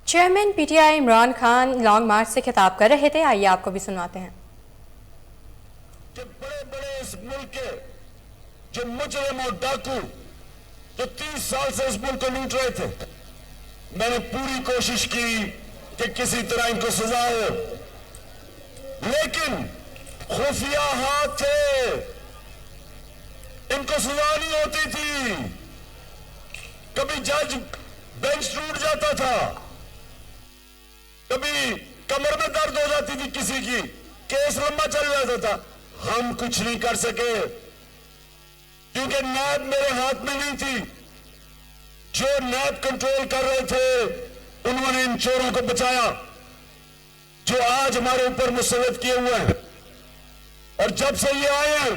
Chairman PTI Imran Khan long march से खिताब कर रहे थे। आइए आपको भी सुनवाते हैं। कि बड़े बड़े इस मुल्क के जो मुजरिम और डाकू जो 30 साल से इस मुल्क को लूट रहे थे, मैंने पूरी कोशिश की कि किसी तरह इनको सजा हो, लेकिन खुफिया हाथ थे, इनको सजा नहीं होती थी। कभी जज बेंच टूट जाता था, कभी कमर में दर्द हो जाती थी किसी की, केस लंबा चल जाता था। हम कुछ नहीं कर सके क्योंकि नैब मेरे हाथ में नहीं थी। जो नैब कंट्रोल कर रहे थे उन्होंने इन चोरों को बचाया जो आज हमारे ऊपर मुसल्लत किए हुए हैं। और जब से ये आए हैं,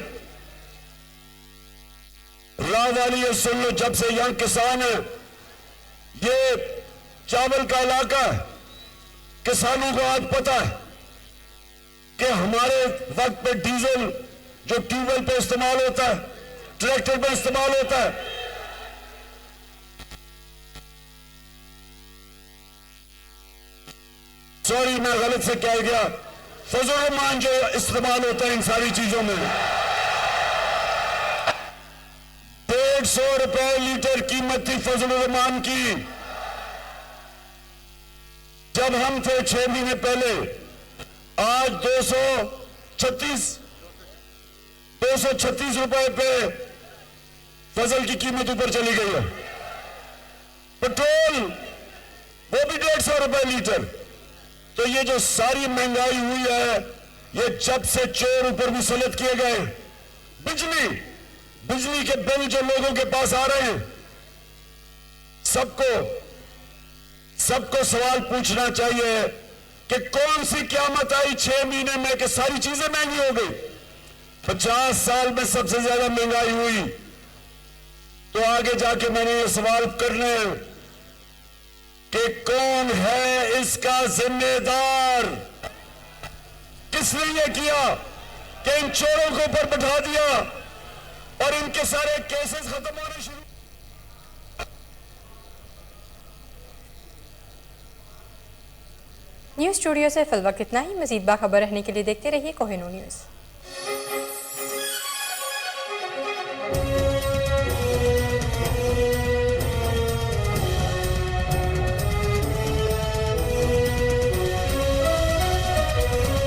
रावाली ये सुन लो, जब से यहां किसान है, ये चावल का इलाका है, किसानों को आज पता है कि हमारे वक्त पे डीजल जो ट्यूबवेल पे इस्तेमाल होता है, ट्रैक्टर पे इस्तेमाल होता है, सॉरी मैं गलत से कह गया, फजल रहमान जो इस्तेमाल होता है इन सारी चीजों में, 150 रुपए लीटर कीमत थी फजल रहमान की जब हम थे 6 महीने पहले। आज 236 रुपए पे फजल की कीमत ऊपर चली गई है। पेट्रोल वो भी 150 रुपए लीटर। तो ये जो सारी महंगाई हुई है, ये जब से चोर ऊपर मुसल्लत किए गए, बिजली के बिल जो लोगों के पास आ रहे हैं, सबको सवाल पूछना चाहिए कि कौन सी क़यामत आई 6 महीने में कि सारी चीजें महंगी हो गई। 50 साल में सबसे ज्यादा महंगाई हुई। तो आगे जाके मैंने ये सवाल करने हैं कि कौन है इसका जिम्मेदार, किसने ये किया कि इन चोरों को ऊपर बैठा दिया और इनके सारे केसेस खत्म होने शुरू। न्यूज़ स्टूडियो से फिल वक्त इतना ही। मजीद बाखबर रहने के लिए देखते रहिए कोहिनूर न्यूज़।